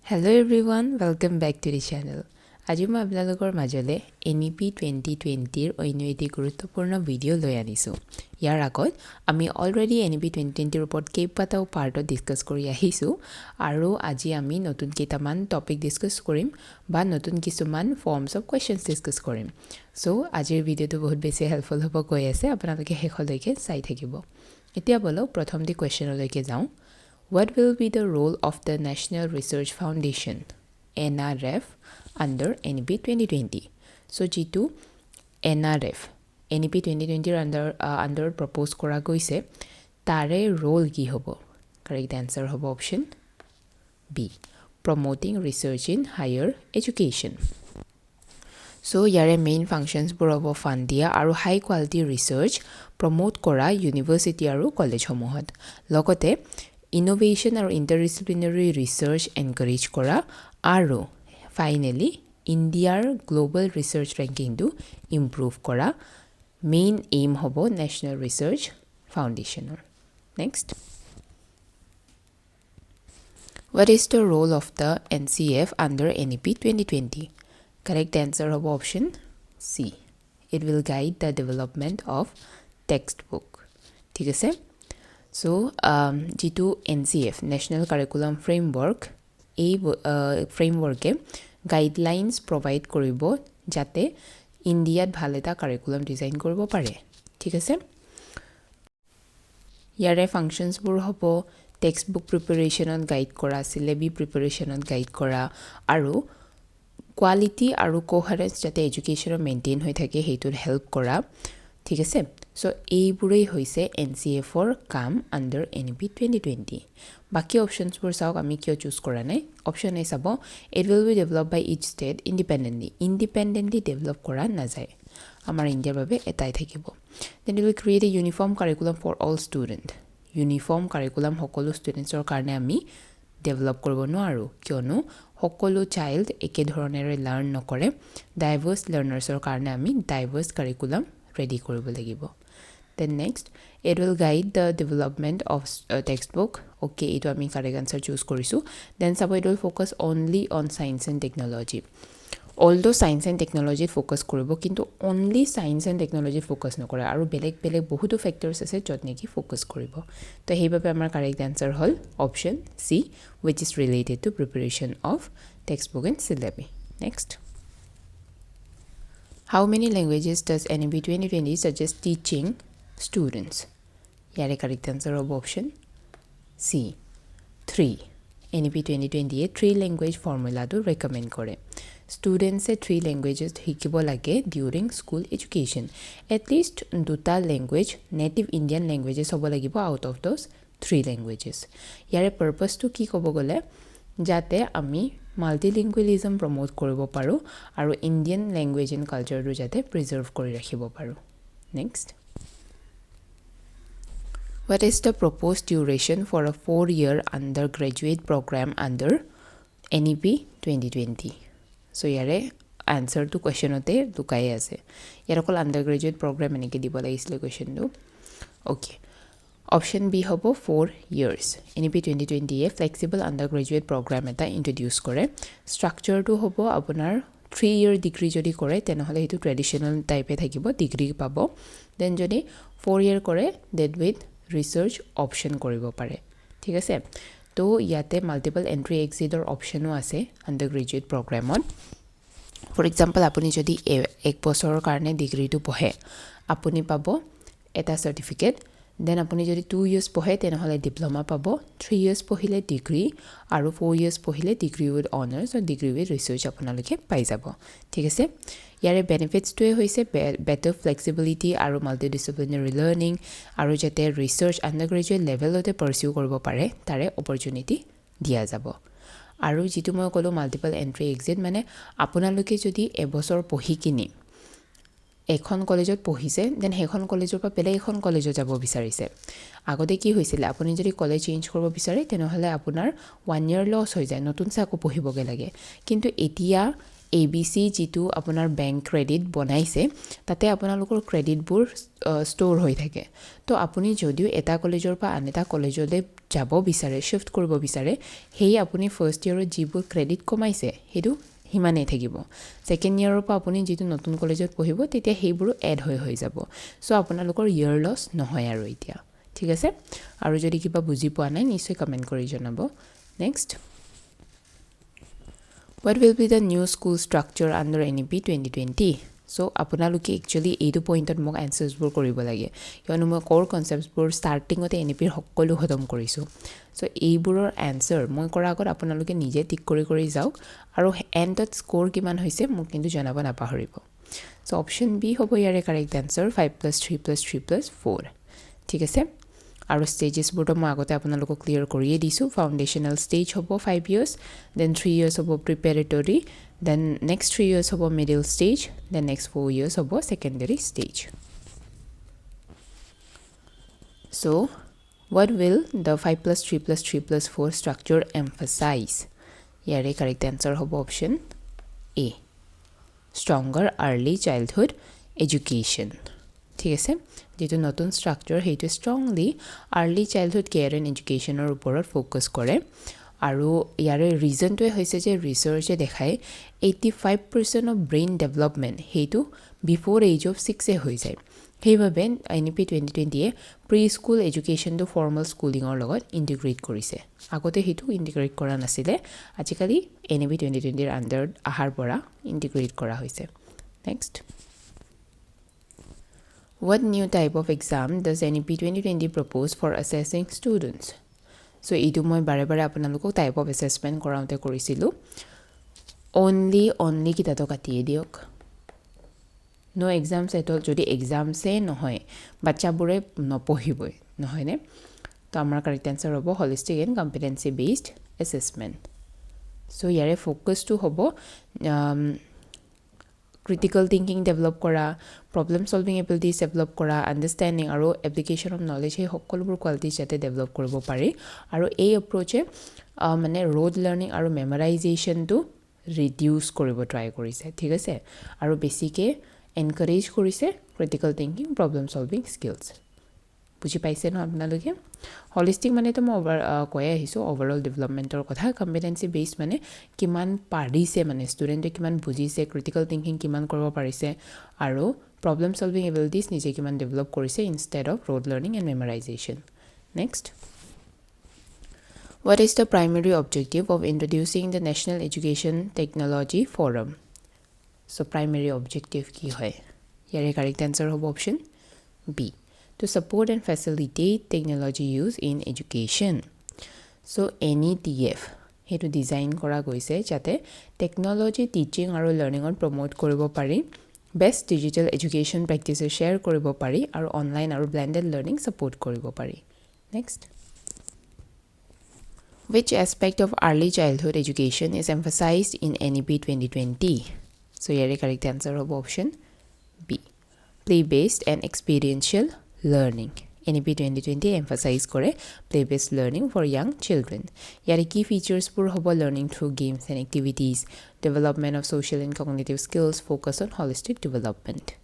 Hello everyone, welcome back to the channel. আজি মই আপোনালোকৰ মাজলে NEP 2020 ৰ অন্য এটি গুৰুত্বপূৰ্ণ ভিডিও লৈ আনিছো। ইয়াৰ আগত আমি অলৰেডি NEP 2020 ৰ ওপৰত কেইবাটাও পাৰ্টত ডিসকাস কৰি আহিছো আৰু আজি আমি নতুন কেইটামান টপিক ডিসকাস কৰিম বা নতুন কিছুমান ফৰ্মছ অফ কোৱেশ্চনছ ডিসকাস কৰিম। সো আজিৰ ভিডিওটো বহুত বেছি হেল্পফুল হ'ব কৈ আছে, আপোনালোকে শেষলৈকে চাই থাকিব। এতিয়া বলক প্ৰথমটি কোৱেশ্চনলৈকে যাওঁ। What will be the role of the National Research Foundation, NRF, under NEP 2020? So, G2 NRF, NEP 2020 under propose kora goise, tare role ki hobo? Correct answer hobo option B, promoting research in higher education. So, yare main functions bur hobo fund dia aru high quality research promote kora university aru college homohot. Logote innovation or interdisciplinary research encourage kora aru finally India's global research ranking to improve kora main aim hobo National Research Foundation. Next, what is the role of the NCF under NEP 2020? Correct answer hobo option C, it will guide the development of textbook. ঠিক আছে। So, G2 NCF, National Curriculum Framework, এই ফ্রেমওয়ার্কে guidelines provide কৰিব যাতে ইন্ডিয়াত ভাল এটা curriculum design কৰিব পাৰে। ঠিক আছে। ইয়াৰে ফাংশনছবোৰ হ'ব টেক্সট বুক প্ৰিপাৰেশ্যনত গাইড কৰা, সিলেবি প্ৰিপাৰেশ্যনত গাইড কৰা আৰু কোৱালিটি আৰু কোহাৰেন্স যাতে এডুকেশ্যনৰ মেইনটেইন হৈ থাকে সেইটোত হেল্প কৰা। ঠিক আছে। সো এইবোৰেই হৈছে NCFৰ কাম আন্ডাৰ NEP 2020। বাকি অপশনছবোৰ চাওক আমি কিয় চুজ কৰা নাই। অপশন এ চাব, it will be develop by each state independently develop কৰা নাযায়, আমাৰ ইণ্ডিয়াৰ বাবে এটাই থাকিব। Then it will create a uniform curriculum for all student. Uniform curriculum সকলো ষ্টুডেণ্টছৰ কাৰণে আমি ডেভেলপ কৰিব নোৱাৰোঁ, কিয়নো সকলো চাইল্ড একেধৰণেৰে লাৰ্ণ নকৰে। ডাইভাৰ্ছ লাৰ্ণাৰ্ছৰ কাৰণে আমি ডাইভাৰ্ছ কাৰিকুলাম ৰেডি কৰিব লাগিব। Then next, it will guide the development of textbook. Okay, it will correct answer choose korisu. Then it will focus only on science and technology. Although science and technology focus koribo, kintu only science and technology focus nokore aru belek bohuto factors ase jot neki focus koribo. To heibabe amar correct answer hol option C, which is related to preparation of textbook and syllabi. Next, how many languages does NEP 2020 suggest teaching students? Yare correct answer of option C, 3. NEP 2020 3 language formula to recommend kore. Students 3 languages hikibo lage during school education. At least duta language, native Indian languages hobo lagibo out of those 3 languages. Yare purpose to ki kobo gole jate ami multilingualism promote koribo paru aru Indian language and culture ru jate preserve kori rakhibo paru. Next, what is the proposed duration for a 4-year undergraduate program under NEP 2020? So yare answer to question ote lukai ase. Yare kol undergraduate program enike dibo lagisile question do. Okay, option B hobo 4 years. NEP 2020 a flexible undergraduate program eta introduce kore. Structure to hobo apunar 3-year degree jodi kore tenhole hitu traditional type e thakibo, degree pabo. Then jodi 4-year kore that with research option koribo pare. ঠিক আছে। তো ইয়াতে multiple entry এক্সিটৰ অপশনো আছে আন্ডাৰগ্ৰেজুৱেট প্ৰগ্ৰামত। For example আপুনি যদি 1 বছৰৰ কাৰণে ডিগ্ৰীটো পঢ়ে আপুনি পাব এটা সাৰ্টিফিকেট। দেন আপুনি যদি 2 ইয়াৰ্স পঢ়ে তেনেহলে ডিপ্লোমা পাব, 3 ইয়াৰ্স পঢ়িলে ডিগ্ৰী আৰু 4 ইয়াৰ্স পঢ়িলে ডিগ্ৰী উইথ অনাৰ্স আৰু ডিগ্ৰী উইথ ৰিসাৰ্চ আপোনালোকে পাই যাব। ঠিক আছে। ইয়াৰে বেনিফিটছটোৱে হৈছে বেটাৰ ফ্লেক্সিবিলিটি আৰু মাল্টিডিসিপ্লিনাৰী লাৰ্নিং আৰু যাতে ৰিসাৰ্চ আন্ডাৰগ্ৰেজুৱেট লেভেলতে পাৰসিউ কৰিব পাৰে তাৰে অপৰচুনিটি দিয়া যাব। আৰু যেটো মই কলো মাল্টিপল এন্ট্ৰি এক্সিট মানে আপোনালোকে যদি এবছৰ পঢ়ি কিনি এখন কলেজত পঢ়িছে দেন সেইখন কলেজৰ পৰা বেলেগ এখন কলেজত যাব বিচাৰিছে। আগতে কি হৈছিল, আপুনি যদি কলেজ চেঞ্জ কৰিব বিচাৰে তেনেহলে আপোনাৰ 1 ইয়াৰ লছ হৈ যায়, নতুন চাকো পঢ়িবগে লাগে। কিন্তু এতিয়া ABC যেটো আপোনাৰ বেংক ক্ৰেডিট বনাইছে তাতে আপোনালোকৰ ক্ৰেডিটবোৰ ষ্ট'ৰ হৈ থাকে তো আপুনি যদিও এটা কলেজৰ পৰা আন এটা কলেজলৈ যাব বিচাৰে শিফট কৰিব বিচাৰে হেই আপুনি ফাৰ্ষ্ট ইয়াৰত যিবোৰ ক্ৰেডিট কমাইছে হেতু হিমানে থাকিব সেকেন্ড ইয়াৰৰ পৰা আপুনি যেটো নতুন কলেজত পঢ়িব তেতিয়া হেইবোৰ এড হৈ যাব সো আপোনালোকৰ ইয়াৰ লস নহয় আৰু এতিয়া ঠিক আছে আৰু যদি কিবা বুজি পোৱা নাই নিশ্চয় কমেন্ট কৰি জনাব next What will be the new school structure under NEP 2020? So, আপোনালোকে actually এইটো পইণ্টত মোক আনসাৰ্সবোৰ কৰিব লাগে কিয়নো মই কোৰ কনসেপ্টছবোৰ স্টাৰ্টিংতে NEP ৰ সকলো খতম কৰিছো সো এইবোৰৰ আনসাৰ মই কৰা আগত আপোনালোকে নিজে টিক কৰি যাওক আৰু এন্ডত স্কোৰ কিমান হৈছে মোক কিন্তু জনাব নাপাহৰিব সো অপচন বি হ'ব ইয়াৰে কাৰেক্ট আনসাৰ 5+3+3+4 ঠিক আছে আৰু stages বোৰটো মই আগতে আপোনালোকক ক্লিয়াৰ কৰিয়ে দিছো ফাউন্ডেশনাল stage হ'ব 5 years then 3 years হ'ব preparatory then next 3 years হ'ব middle stage then next 4 years হ'ব secondary stage so what will the 5+3+3+4 structure emphasize yare correct answer হ'ব option A stronger early childhood education ঠিক আছে যেটো নতুন structure হেইটো স্ট্ৰংলি আৰ্লি চাইল্ডহুড কেয়াৰ এণ্ড এডুকেশ্যনৰ ওপৰত focus কৰে আৰু ইয়াৰে ৰিজনটোৱে হৈছে যে ৰিসাৰ্চে দেখায় 85% অফ ব্ৰেইন ডেভেলপমেন্ট হেইটো বিফোৰ এজ অফ 6 এ হৈ যায় হেইভাবে NEP 2020 এ প্ৰি স্কুল এডুকেশ্যনটো ফৰ্মাল স্কুলিংৰ লগত ইন্টিগ্ৰেট কৰিছে আগতে হেইটো ইন্টিগ্ৰেট কৰা নাছিলে আজিকালি NEP 2020 ৰ আন্ডাৰ আহাৰ পৰা ইন্টিগ্ৰেট কৰা হৈছে next What new type of exam does NEP 2020 propose for assessing students? So, idu moi bare apanaloko type of assessment koraute korisilu. Only kita to katiye diok. No exams at all. Jodi exam se nohoy. Bacha bure no pohiboi. Nohoy ne? To amar correct answer hobo holistic and competency based assessment. So, yare focus to hobo critical thinking develop kora problem solving abilities develop kora understanding aro application of knowledge he hokkolbur qualities jate develop koribo pare aro ei approach e mane rote learning aro memorization to reduce koribo try korise thik ase aro basic e encourage korise critical thinking problem solving skills বুজি পাইছে ন আপোনালোকে holistic মানে তো মই কয় আহিছো overall developmentor কথা competency based মানে কিমান পাৰিছে মানে ষ্টুডেন্টে কিমান বুজিছে critical thinking কিমান কৰিব পাৰিছে আৰু problem solving abilities নিজে কিমান ডেভেলপ কৰিছে instead of rote learning and memorization next what is the primary objective of introducing the national education technology forum so primary objective কি হয় ইয়াৰে correct answer হ'ব option B to support and facilitate technology use in education. So, NETF, hetu design kora goise jate technology teaching aro learning on promote koribo pari, best digital education practices share koribo pari, aro online aro blended learning support koribo pari. Next. Which aspect of early childhood education is emphasized in NEP 2020? So, here correct answer of option B. Play-based and experiential learning. NEP 2020 emphasize kore play-based learning for young children. Yare key features pur hobo learning through games and activities, development of social and cognitive skills, focus on holistic development.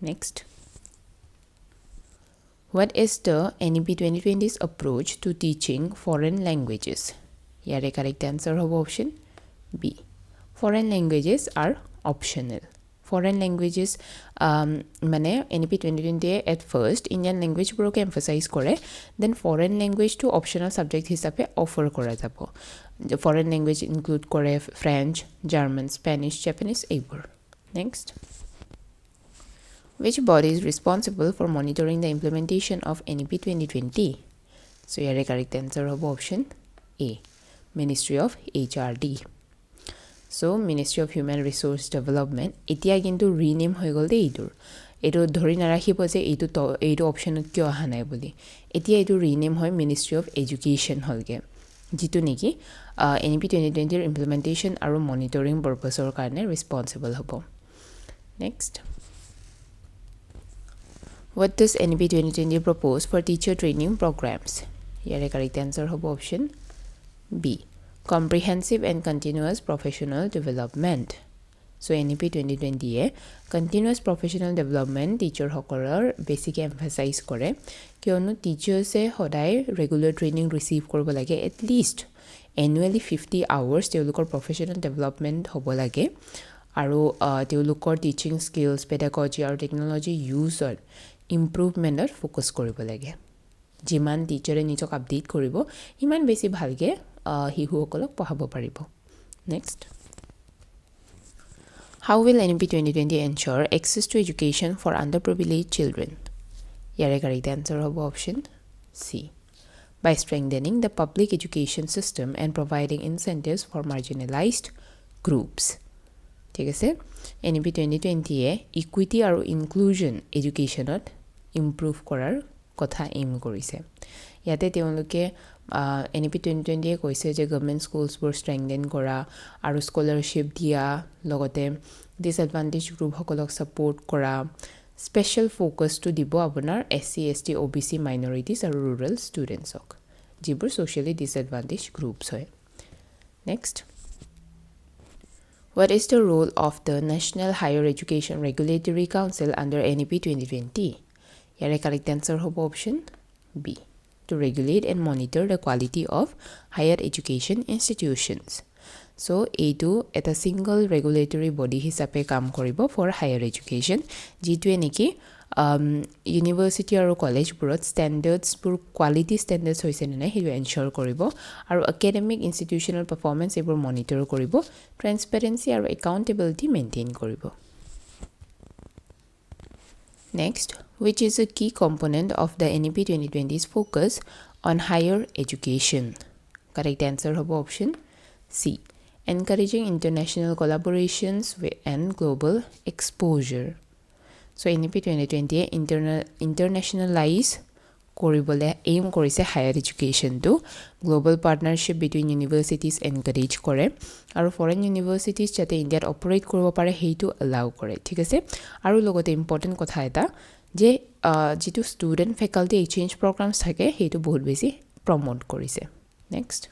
Next. What is the NEP 2020's approach to teaching foreign languages? Yare correct answer hobo option B. Foreign languages are optional. Foreign languages mane NEP 2020 at first Indian language broke emphasize kore then foreign language to optional subject hisabe offer kora jabo the foreign language include kore French German Spanish Japanese abor next which body is responsible for monitoring the implementation of NEP 2020 so here correct answer hobo option A Ministry of HRD So, Ministry of Human Resource Development, etia kintu rename hoy gol de idur. Eto dhori narakhibo je eto option kyo aha nai boli. Etia eto rename hoy Ministry of Education holge. Jitu neki NEP 2020 er implementation aru monitoring purpose or karone responsible hobo. Next. What does NEP 2020 propose for teacher training programs? Here correct answer hobo option B. Comprehensive and continuous professional development. So NEP 2020 A continuous professional development teacher সকলৰ basic emphasize কৰে কিয়নো teachers এ সদায় regular training receive কৰিব লাগে at least annually 50 hours তেওঁলোকৰ professional development হ'ব লাগে আৰু তেওঁলোকৰ টিচিং স্কিলছ পেডাগজি আৰু টেকনলজি ইউজৰ ইমপ্ৰুভমেন্টৰ ফোকাস কৰিব লাগে যিমান টিচাৰে নিজক আপডেট কৰিব ইমান বেছি ভালকে হিহুসকলক পঢ়াব পাৰিব next How will NEP 2020 ensure access to education for underprivileged children? Yare correct answer hobo option C. By strengthening the public education system and providing incentives for marginalized groups. ঠিক আছে NEP 2020 এ equity আৰু inclusion educationত improve কৰাৰ কথা aim কৰিছে ইয়াতে তেওঁলোকে NEP 2020 এ কৈছে যে গভৰ্নমেন্ট স্কুলছ বোৰ strengthen কৰা আৰু স্কলাৰশিপ দিয়া লগতে disadvantaged গ্ৰুপ সকলক সাপোৰ্ট কৰা স্পেশাল ফোকাস টু দিব আপোনাৰ SC ST OBC minorities আৰু rural students হক যিবোৰ socially disadvantaged groups হয় next What is the role of the National Higher Education Regulatory Council under NEP 2020? Yare correct answer hobo option B. To regulate and monitor the quality of higher education institutions. So, A2 at a single regulatory body hisabe kam koribo for higher education. G2 eniki university or college burot standards pur quality standards hoise na he ensure koribo aru academic institutional performance ebor monitor koribo transparency aru accountability maintain koribo next which is a key component of the NEP 2020's focus on higher education correct answer hobo option C encouraging international collaborations and global exposure So NEP 2020 internationalize koribole aim korise higher education to global partnership between universities encourage kore aru foreign universities jate India operate koribo pare heitu allow kore thik ase aru logote important kotha eta je jitu student faculty exchange programs thake heitu bahut beshi promote korise next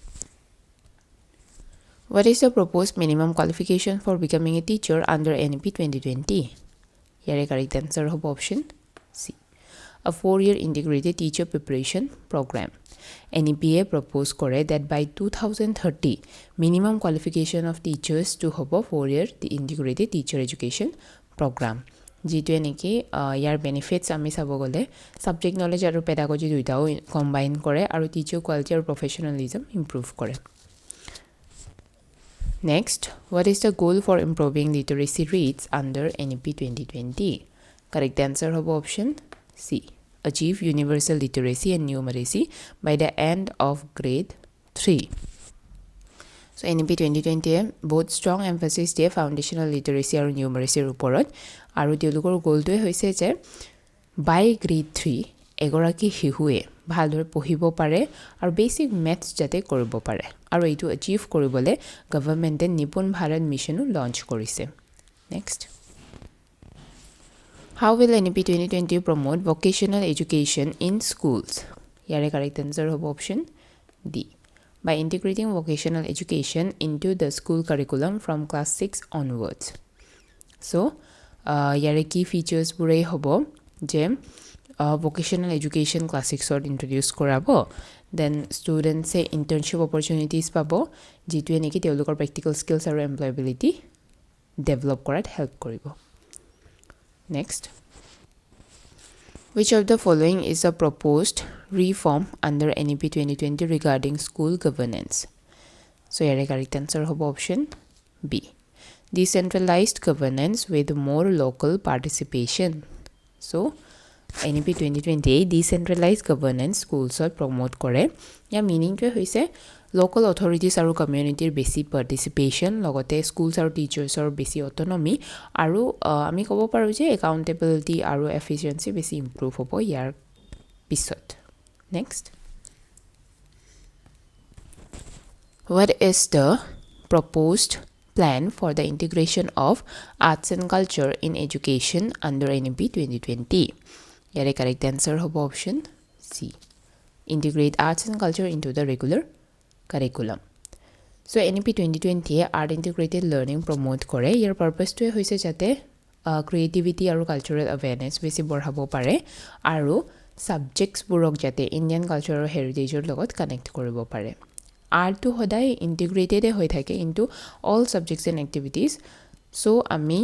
What is the proposed minimum qualification for becoming a teacher under NEP 2020 Here correct answer hobo option C. A 4-year integrated teacher preparation program. NEPA proposed kore that by 2030, minimum qualification of teachers to hobo 4-year the integrated teacher education program. G2 eniki yar benefits ami sabo gole subject knowledge aru pedagogy duitao combine kore aru teacher quality aru professionalism improve kore. Next, what is the goal for improving literacy rates under NEP 2020? Correct answer hobo option C. Achieve universal literacy and numeracy by the end of grade 3. So NEP 2020 both strong emphasis দিয়ে foundational literacy আৰু numeracy ওপৰত আৰু তেওঁলোকৰ গোলটো হৈছে যে by grade 3 এগৰাকী শিশুৱে ভালদৰে পঢ়িব পাৰে আৰু বেসিক ম্যাথছ যাতে কৰিব পাৰে আৰু এইটো achieve কৰিবলে গভৰ্নমেন্টে নিপুণ ভাৰত মিছনো লঞ্চ কৰিছে next How will NEP 2020 promote vocational education in schools yare correct answer hobo option D by integrating vocational education into the school curriculum from class 6 onwards so yare key features bure hobo je vocational education class 6 or introduce korabo then students say internship opportunities pabo jitu eniki teolokor practical skills aru employability develop korat help koribo next which of the following is a proposed reform under NEP 2020 regarding school governance so here correct answer hobo option B decentralized governance with more local participation so NEP 2020 decentralized governance schools promote kore ya meaning to hoise local authorities aru community basic participation logote schools aru teachers aru basic autonomy aru ami kobo paru je accountability aru efficiency basic improve hobo yar pisot next what is the proposed plan for the integration of arts and culture in education under NEP 2020 Yare correct answer hobo option C. Integrate arts and culture into the regular curriculum. So NEP 2020 art integrated learning promote কৰে ইয়াৰ পাৰপাছটোৱে হৈছে যাতে creativity আৰু cultural awareness বেছি বঢ়াব পাৰে আৰু ছাবজেক্টছবোৰক যাতে Indian culture আৰু হেৰিটেজৰ লগত কানেক্ট কৰিব পাৰে আৰ্টটো সদায় ইণ্টিগ্ৰেটেডে হৈ থাকে into all subjects and activities so' আমি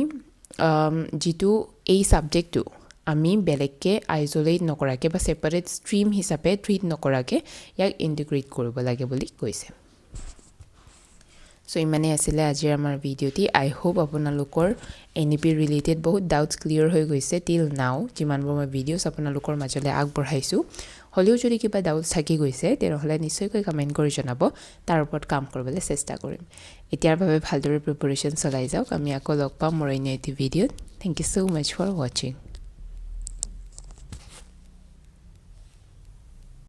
যিটো এই ছাবজেক্টটো আমি বেলেগকৈ আইজলেট নকৰাকৈ বা ছেপাৰেট ষ্ট্ৰীম হিচাপে ট্ৰিট নকৰাকৈ ইয়াক ইণ্টিগ্ৰেট কৰিব লাগে বুলি কৈছে চ' ইমানেই আছিলে আজিৰ আমাৰ ভিডিঅ'টি আই হোপ আপোনালোকৰ NEP ৰিলেটেড বহুত ডাউটছ ক্লিয়াৰ হৈ গৈছে টিল নাও যিমানবোৰ মই ভিডিঅ'ছ আপোনালোকৰ মাজলৈ আগবঢ়াইছোঁ হ'লেও যদি কিবা ডাউটছ থাকি গৈছে তেনেহ'লে নিশ্চয়কৈ কমেণ্ট কৰি জনাব তাৰ ওপৰত কাম কৰিবলৈ চেষ্টা কৰিম এতিয়াৰ বাবে ভালদৰে প্ৰিপাৰেশ্যন চলাই যাওক আমি আকৌ লগ পাম মোৰ অন্য এটি ভিডিঅ'ত thank you so' much for ৱাচিং